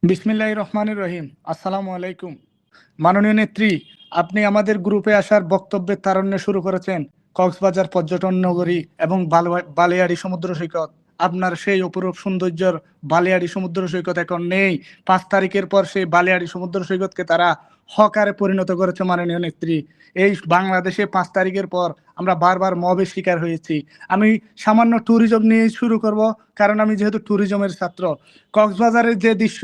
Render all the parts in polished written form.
বিসমিল্লাহির রহমানির রহিম। আসসালামু আলাইকুম। মাননীয় নেত্রী, আপনি আমাদের গ্রুপে আসার বক্তব্যের তারুণ্য শুরু করেছেন কক্সবাজার পর্যটন নগরী এবং বালিয়াড়ি সমুদ্র সৈকত। আপনার সেই অপরূপ সৌন্দর্যের বালিয়াড়ি সমুদ্র সৈকত এখন নেই। ৫ তারিখের পর সেই বালিয়াড়ি সমুদ্র সৈকতকে তারা হকারে পরিণত করেছে মাননীয় নেত্রী। এই বাংলাদেশে ৫ তারিখের পর আমরা বারবার মবের শিকার হয়েছি। আমি সামান্য ট্যুরিজম নিয়েই শুরু করব, কারণ আমি যেহেতু ট্যুরিজমের ছাত্র। কক্সবাজারের যে দৃশ্য,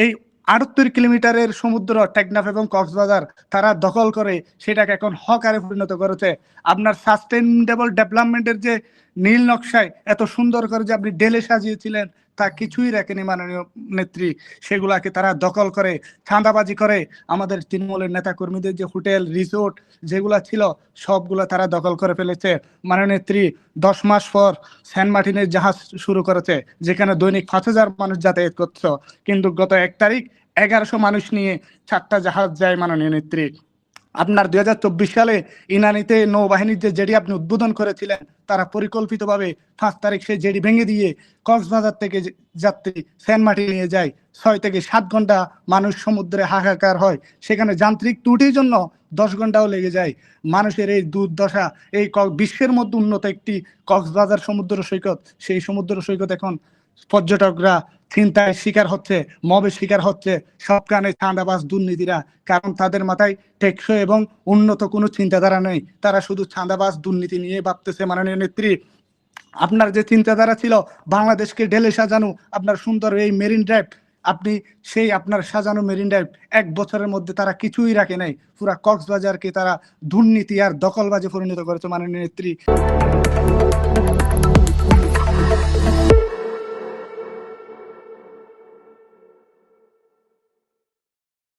এই ৭৮ কিলোমিটারের সমুদ্র টেকনাফ এবং কক্সবাজার তারা দখল করে সেটাকে এখন হকারে পরিণত করেছে। আপনার সাস্টেইনেবল ডেভেলপমেন্টের যে নীল নকশায় এত সুন্দর করে যে আপনি ডেলে সাজিয়েছিলেন তা কিছুই রাখেনি মাননীয় নেত্রী। সেগুলাকে তারা দখল করে চাঁদাবাজি করে আমাদের তৃণমূলের নেতা কর্মীদের যে হোটেল রিসোর্ট যেগুলা ছিল সবগুলা তারা দখল করে ফেলেছে। মাননীয় নেত্রী ১০ মাস পর সেন্ট মার্টিনের জাহাজ শুরু করেছে, যেখানে দৈনিক ৫,০০০ মানুষ যাতায়াত করছে, কিন্তু গত ১ তারিখ ১১০০ মানুষ নিয়ে ৪টা জাহাজ যায় মাননীয় নেত্রী। আপনার ২০২৪ সালে ইনানীতে নৌবাহিনীর যে জেডি আপনি উদ্বোধন করেছিলেন, তারা পরিকল্পিতভাবে ৫ তারিখ সেই জেডি ভেঙে দিয়ে কক্সবাজার থেকে যাত্রী সেন্ট মার্টিন নিয়ে যায়। ৬ থেকে ৭ ঘন্টা মানুষ সমুদ্রে হাহাকার হয়, সেখানে যান্ত্রিক ত্রুটির জন্য ১০ ঘন্টাও লেগে যায়। মানুষের এই দুর্দশা, এই বিশ্বের মধ্যে উন্নত একটি কক্সবাজার সমুদ্র সৈকত, সেই সমুদ্র সৈকত এখন পর্যটকরা চিন্তায় শিকার হচ্ছে, মবের শিকার হচ্ছে, সবখানে চাঁদাবাজ দুর্নীতিরা। কারণ তাদের মাথায় টেকসই এবং উন্নত কোনো চিন্তাধারা নেই, তারা শুধু চাঁদাবাজ দুর্নীতি নিয়ে ভাবতেছে। মাননীয় নেত্রী, আপনার যে চিন্তাধারা ছিল বাংলাদেশকে ঢেলে সাজানো, আপনার সুন্দর এই মেরিন ড্রাইভ, আপনি সেই আপনার সাজানো মেরিন ড্রাইভ ১ বছরের মধ্যে তারা কিছুই রাখে নাই। পুরা কক্সবাজারকে তারা দুর্নীতি আর দখলবাজে পরিণত করেছে মাননীয় নেত্রী।